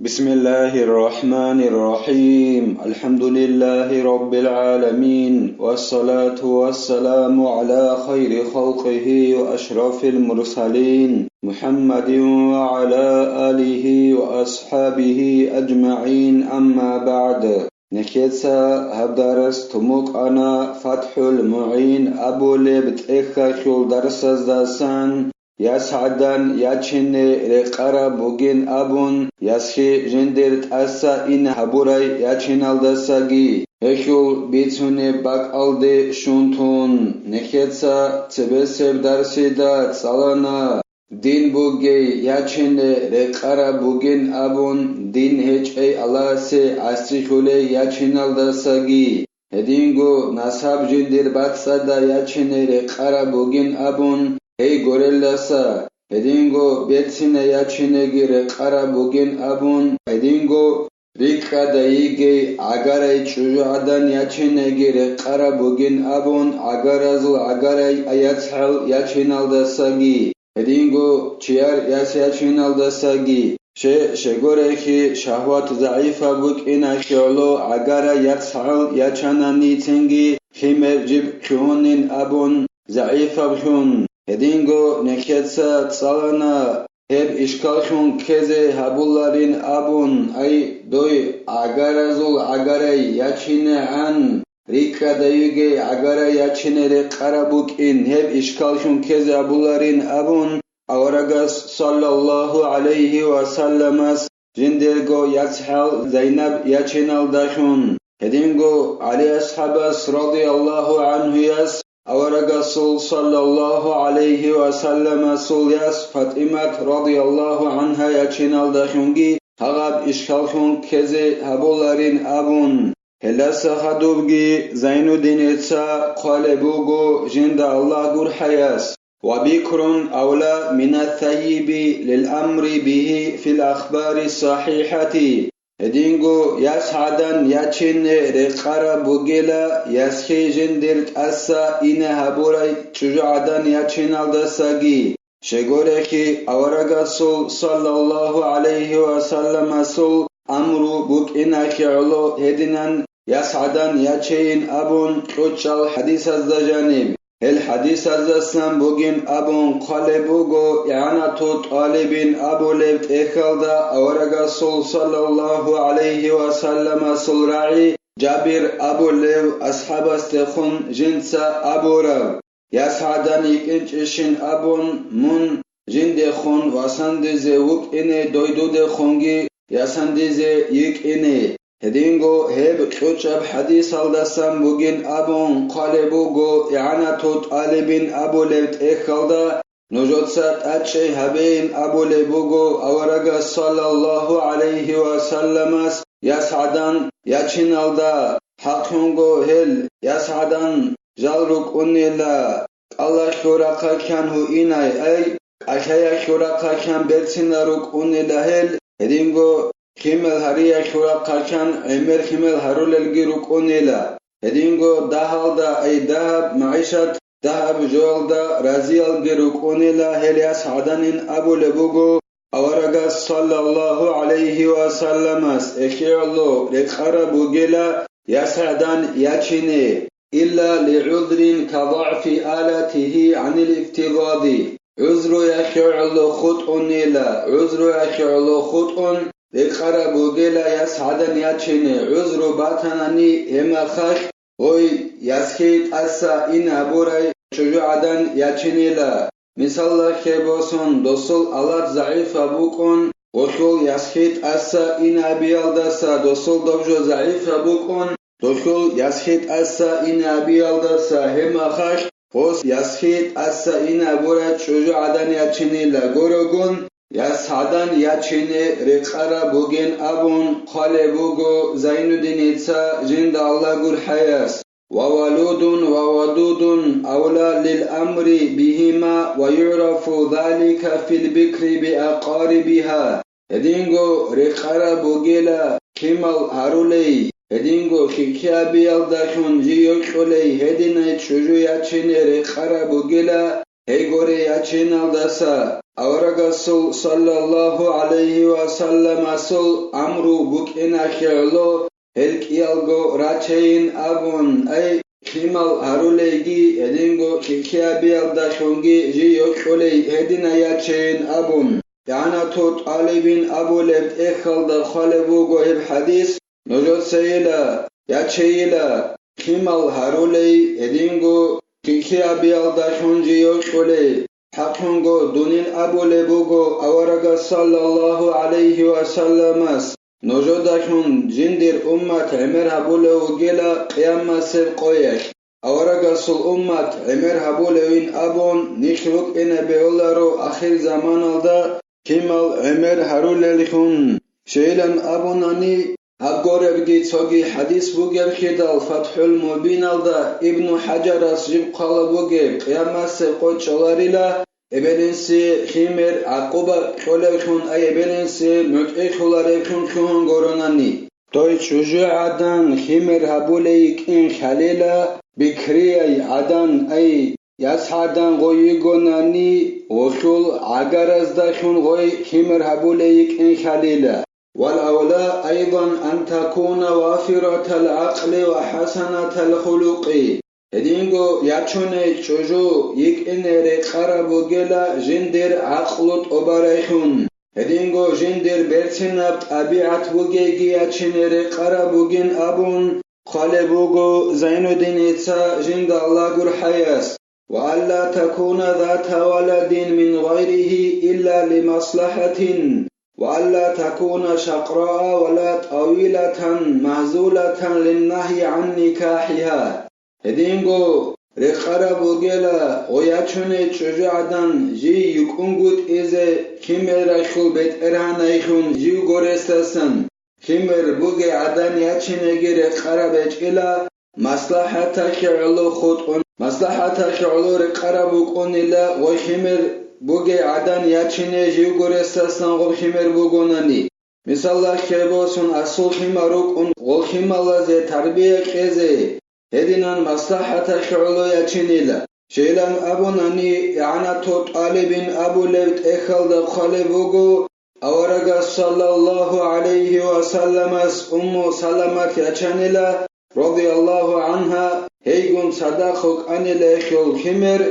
بسم الله الرحمن الرحيم الحمد لله رب العالمين والصلاة والسلام على خير خلقه وأشرف المرسلين محمد وعلى آله وأصحابه أجمعين أما بعد نكيتسا هبدارس تموك أنا فتح المعين أبو لبت إخا شول درس داسان يسعدن يچن رقرا بوگين أبون يسخي جندر تأسا إن هبوري يچنال دساگي هشول بيتسوني باك ألدي شونتون نكيتسا تبسب درسي دا تسالانا دين بوگي يچن رقرا بوگين أبون دين هج أي الله سي عسي خولي يچنال دساگي هدينگو نصاب جندر باتسا دا يچن رقرا بوگين أبون Hey gorellasa, hedingo betsine yachinegire qarabugin abun, hedingo rika daige agaray chujadan yachinegire qarabugin abun, agarazul agaray ayatsal yachinaldasagi, hedingo chiar yas yachinaldasagi, shegorehi shahwat zaifa buk inasholo agara yatsal yachanani tingi, himer jib kunin abun, zaifa bhun. هدینگو نکیتسا تسالانا هب اشکالشون کزه هبولارین آبون ای دوی اگرازول اگره یچینه ان ریکا دیوگه اگره یچینه ری قربوک این هب اشکالشون کزه هبولارین آبون اورگاس صلی الله علیه و سلم است جندرگو یتحل زینب یچینال داشون هدینگو علی اصحابس رضی الله عنه است Our sallallahu alayhi wa sallam yas Fatimat radiyallahu anha yachinal dashungi hagab ishkalshun keze habularin abun helasa hadubgi Zainuddin etsa qalebugo jinda Allah gur hayas وبكر أولى من الثيب للأمر به في الأخبار الصحيحة هدينغو يسعدن يچن رقرا بوگيلا يسخي جندر تأسا إنه هبوراي چجعدن يچنال دساگي شغوركي أورغسول صلى الله عليه وسلم سول أمرو بوك إناكي علو هدنن يسعدن يچين أبون كوچال حديث الزجانب الحديث الزسن بوگين أبون قلبوغو إعانة طالبين أبو لبت إخالدا أورغسول صلى الله عليه وسلم سلرعي جابر أبو لب أصحاب استخون جنسا أبو رب يسعدن يكنششن أبون من جندخون وسندزي وك إني دويدو دخونگي يسندزي يك إني هدينغو هب كوچب حديث الدسم بوگين أبون قالبوغو إعانة طالبين أبو لبت إخالدا نجوتسات أتشي هبين أبو لبوغو أورغا صلى الله عليه وسلم يسعدن يچنالدا حقونغو هل يسعدن جالروك أنيلا الله شورقا كان هو إناي أي أشياء شورقا كان بلسناروك أنيلا هل هدينغو خيمل هريا شورقا كان عمر خيمل هرول الجيروك أنيلا هدينغو دهالدا أي دهب معيشة دهب جولدا رازيال جيروك أنيلا هل يسعدن أبو لبوغو أورغا صلى الله عليه وسلم إخيالو لقربو جلا يسعدن يچيني إلا لعذر كضعف آلته عن الافتراض عذر يخيالو خطء إلا عذر يخيالو خطء لقربو جلا يسعدن يچيني عذر باتناني هما خش وي يسخيت أسا إن أبوري شجعدن يچيني لا مثال خبوسون دوسول علات ضعيف أبوكون وشول يسخيت أسا إن أبيالدسا دوسول دوجو ضعيف أبوكون دوسول يسخيت أسا إن أبيالدسا هما خش وس يسخيت أسا إن أبوري شجعدن يچيني لا غورغون يسعدن يچيني رقرا بوگين أبون قالبوغو زينودين إتسا جند الله غور حياس وولود وودود أولى للأمر بهما ويعرف ذلك في البكر بأقاربها هدينغو رقرا بوگيلا كمال هارولي هدينغو خيكيا بيالداشون جيوكولي هديناي چوجو يچيني رقرا بوگيلا هيغوري يچينال دسا Аврагассул саллаллаху алейхи ва саллям асул амру букина хирло элкиалго рачейн абун ай химал харулейги эдинго хикиабиалда шунги жи йокулей эдина ячейн абун яна тот алибин абулеб эхалда халевуго иб хадис ножот сейла ячейла химал харулей эдинго хикиабиалда шунги йокулей حقنگو دونین ابوله بوگو اورگا صلی الله علیه و سلمس نوجودشون جندر امت عمر هبوله و گلا قیام سر قویش اورگا سل امت عمر هبوله وین ابون نشروک اینه بیوله رو آخر زمان alda کمال عمر هروله لخون شیلن ابونانی اگوربگی توگی حدیث بوگر خیدال فتح المبین alda ابن حجر از جب قال بوگر قیام سر قوی چلاریلا Ebelensi himer akuba kolekun ay ebelensi mük'e kolarekun kuhun goronani. Toy çocuğu adan himer habuleyik in halila bikriyay adan ay yashadan goyu gonani oşul agarazda şun goy himer habuleyik in halila. والأولى أيضا أن تكون وافرة العقل وحسنة الخلق Edingo yachone çocuğu yik enere karabu gela jinder aqlut obarayhun. Edingo jinder bersinab tabiat bugegi yachinere karabugin abun khalebugo Zainuddin itsa jinda Allah gur hayas. وألا تكون ذات ولد من غيره إلا لمصلحة وألا تكون شقراء ولا طويلة معزولة للنهي عن نكاحها Edingo rekhara bogela oyachune çocuğadan ji yukungut eze kimer aşul bet erhanayhun ji gorestasan kimer boge adan yachine gere khara bechela maslahata şe'lu khutun maslahata şe'lu rekhara bogonila o kimer boge adan yachine ji gorestasan o kimer bogonani misallar kebosun asul kimaruk o kimala ze tarbiye keze Edinan maslahata şu'lu yachinila. Şeylan abunani yana tot alibin abu levt ekhalda khalebugu avaraga sallallahu aleyhi ve sellemas ummu salamat yachanila radiyallahu anha heygun sadaquk anile ekhul kimer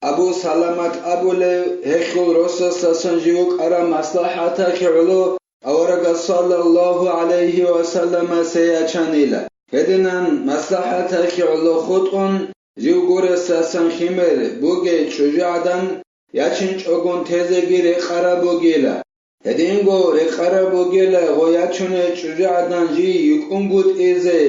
abu salamat abu lev ekhul rosasasan jivuk ara maslahata şu'lu avaraga sallallahu aleyhi ve sellemas yachanila. Edinan maslahata şu'lu khutun jivgurestasan himer buge çocuğadan yachin çogun tezegi rekhara bugela. Edingo rekhara bugela go yachune çocuğadan ji yukungut eze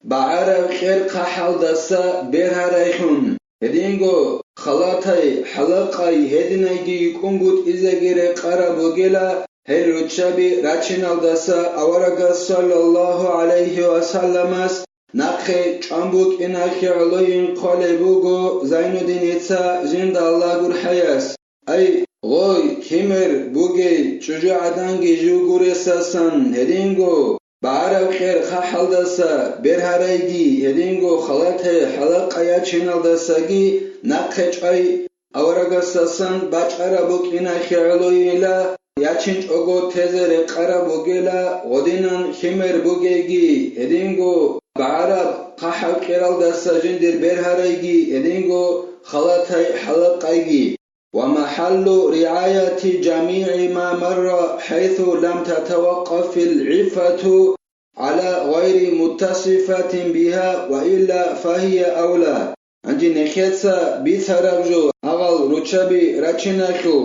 ba'ara kher qahaldasa berharayhun. Edingo khalatay halaqay hedinagi yukungut ezegi rekhara bugela Hel ruchabi rachinaldasa avaraga sallallahu aleyhi ve sellemas nakhe çambuk inakhe aloyin qalebugo Zainuddin itsa jinda Allah gur hayas. Ay goy kimer buge çocuğu adangi jugurestasan hedingo ba'arav kher khahaldasa berharaygi hedingo khalate halaqaya chinaldasagi nakhe çay avaraga sasan bachara buk inakhe aloyila Yachinch ogo tezere qara bogela godinan himer bogegi edingo ba'arab qahal qiralda sajindir berharaygi edingo khalatay halaqaygi wa mahallu riayati jami'i ma marra haythu lam tatawaqqaf al-'iffatu ala ghayri muttasifatin biha wa illa fahiya awla anji nekhetsa bi tarabjo agal ruchabi rachinashu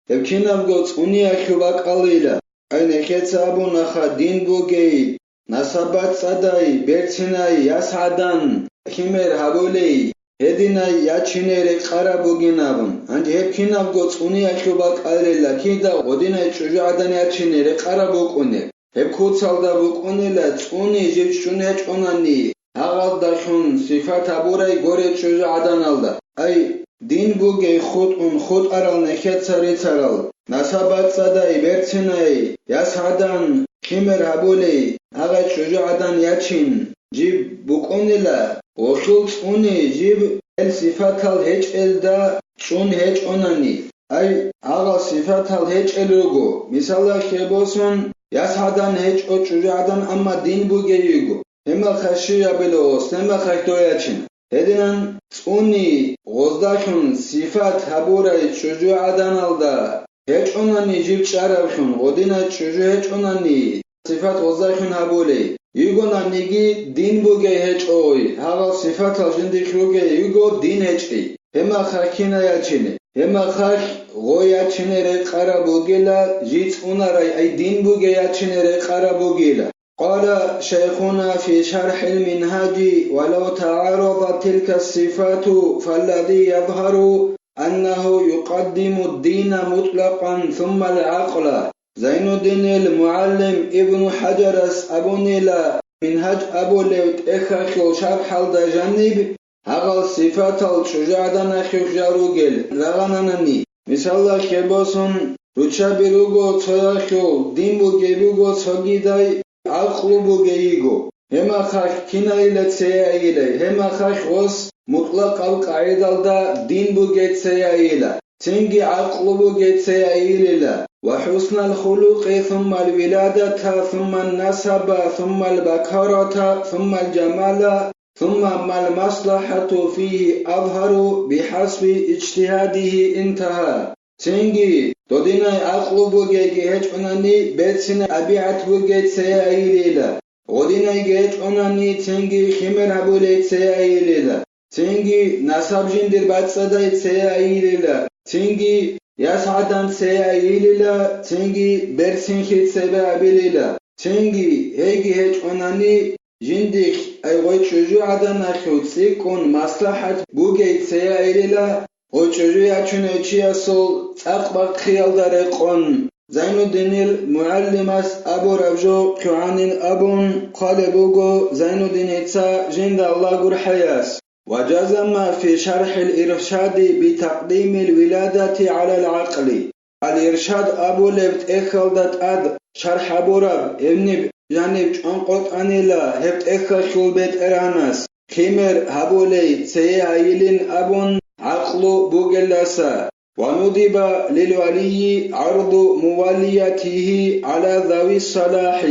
Evkinavgo tsuniakhu bak'alila ayne ketsabu naxa din bugei nasabat sadai bertsinai yasadan himer habulei hedinai yachinere qara buginabun anje evkinavgo tsuniakhu bak'alila kida godinai çocuğadan yachinere qara bukune evkutsalda bukunila tsuni jevchune çonani agalda shun sifat aburay gore çocuğadan alda ay Din buge khut aral nekhet sari taral nasabat sadai bertsinai yashadan kimer habulei aga çocuğadan yachin jib bukunila oşul tsuni jib el sifatal heç elda şun heç onani أي أغا صفات الهج الرغو مثال خيبوسون يسحدان هج أو شجاعدان أما دين بوغييغو هما خشية بلوس هما خشتوياتشن هدنان توني غزداكن صفات هبوري شجاعدان الدا هج أناني جيب شعرفشن غدنا شجاع هج أناني صفات غزداكن هبولي يغونا نيجي دين بوغي هج أوي هغا صفات الجندي خروغي يغو دين هج أي هما خاكينا ياتشيني هما خاك غوياتشيني رقارا بوغيلا جيت أناراي أي دين بوغي ياتشيني رقارا بوغيلا قال شيخنا في شرح المنهاج ولو تعارضت تلك الصفات فالذي يظهر أنه يقدم الدين مطلقا ثم العقل زين الدين المعلم ابن حجر أبو نيلا منهج أبو ليوت إخاخل شرح الدجانب هغل صفات الشجاعدان أخيخ جاروغل رغنانني مثال كباسون روچا بروغو تساخل دين بوغيروغو تساقيداي عقل بوغييغو هما خاك كينايلة تسيايلة هما خاك غص مطلق القاعدة دا دين بوغي تسيايلة تنجي عقل بوغي تسيايلة وحسن الخلق ثم الولادة ثم النسب ثم البكارة ثم الجمال ثم ما المصلحة فيه أظهر بحسب اجتهاده انتهى تنجي دودينا عقل بوغي هج أناني بيتسنا أبيعت بوغي تسيايلة غدينا هج أناني تنجي خمر هبولي تسيايلة تنجي نسب جندر باتساداي تسيايلة تنجي يسعدان تسيايلة تنجي برسنخي تسيايلة تنجي هيجي هج أناني جندك أي غوي شجوعدان أخيوت سيكون مصلحة بوغي تسيايلة وشجوع چونيچي أصل أقبق خيال دارقون زين الدين المعلم أبو ربجو قعان أبون قال بوغو زين الدين إتسا جند الله قرحياس وجزم في شرح الإرشاد بتقديم الولادة على العقل الإرشاد أبو لبت إخلدت أد شرح أبو رب ابن جانب أنقط أنيلا هبت إخل بيت إراناس خمر هبولي سيهايلين أبون عقل بوغلاسا وندب للولي عرض مواليته على ذوي الصلاح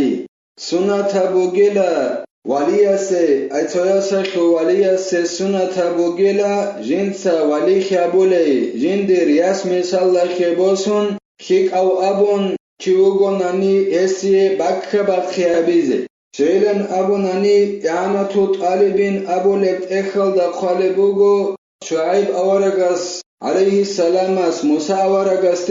سنة بوغلا وليس أتويسك وليس سنة بوغلا جنسا ولي خابولي جندر ياسمي صلى بوسون خيك أو أبون كيوغوناني هسي بخيابيزي شيلن أبوناني إعانة طالبين أبو لبت إخل دقال بوغو شعيب أورغاس عليه السلام موسى أورغاس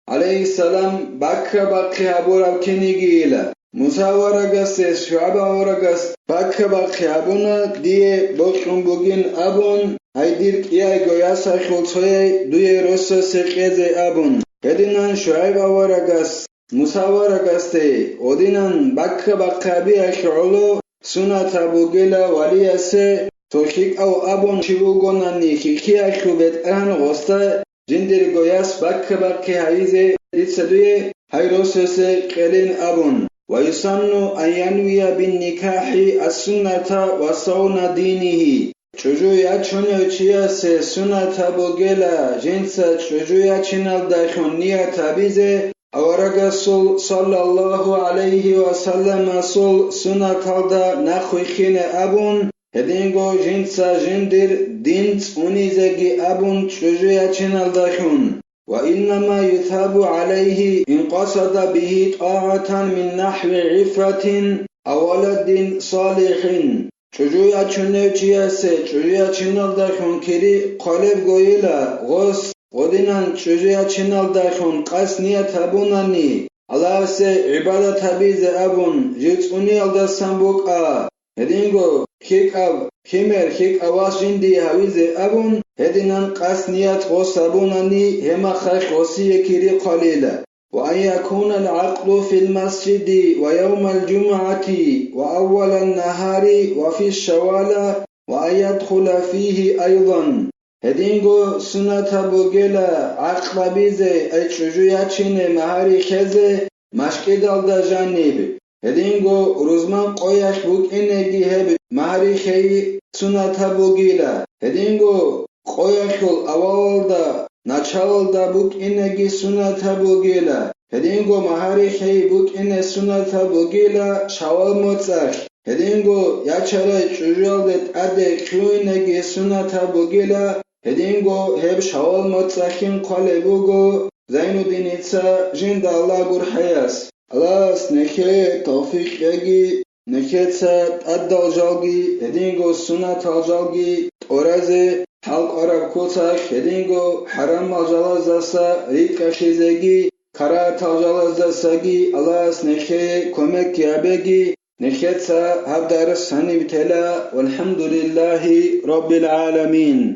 عليه السلام بخي أبورا كنيجيلا موسى أورغاس شعيب أورغاس بخي أبونا دي بوكم بوغين أبون هيدير إياي غوياسا خلطوي دوي روسا سيقيزي أبون هدينان شعيب أورغاس موسى أورغاس ودينان بخي أبي أخيولو سنة بوغيلا وليسي توخيك أو أبون شبوغوناني خيكي أخوبت أهن غستا جندر غوياس بخي هايزي لتسدوية هيروسيسي قلين أبون ويسن أن ينوي بالنكاح السنة وصون دينه چوجويا چونيوچيا سي سنة بوغيلا جنسا چوجويا چنال داخون نيا تابيزي أورغا صلى الله عليه وسلم سنة دا نخوي خين أبون هدينغو جنسا جندر دينت أونيزاقي أبون چوجويا چنال داخون وإنما يثاب عليه إن قصد به طاعة من نحو عفرة أو ولد صالح چوجويا چونيوچيا سي چوجويا چنال داخون كري قالب غويلا غوص غدينان چوجويا چنال داخون قاس نيا تابوناني الله سي عبادة تابيز أبون جيتوني ألدا سنبوك هدينغو خيك أب خمر خيك أواس جندي هاويز أبون هدينان قاس نيات غوص أبوناني هما خاش غوصي كري قليلا وأن يكون العقل في المسجد ويوم الجمعة وأول النهار وفي الشوالى وأن يدخل فيه أيضا هدينغو سنة بوغيلا عقل بيزي أي چوجويا چيني مهاري خيزي مشكد الدا جانب هدينغو روزمان قويش بوك إنگي هب مهاري خي سنة بوغيلا هدينغو قويشول أول دا Началда букинеги суната бугила. Hedingo maharihi bukine sunata bugila shawal motsar. Hedingo yachara chujoldet ade kuinegi sunata bugila. Hedingo heb shawal motsakin qale bugo. Zainuddin itsa jinda Allah gur hayas. Alas nekhe tawfiq yagi nekhetsa addal jalgi. Hedingo sunata jalgi oraze. Halk Arab koçak hedingo haram aljalazasa ritka shizegi kara taljalazasagi alas nekhe komek yabegi nekhetsa habdar sanivtela walhamdulillahi rabbil alamin.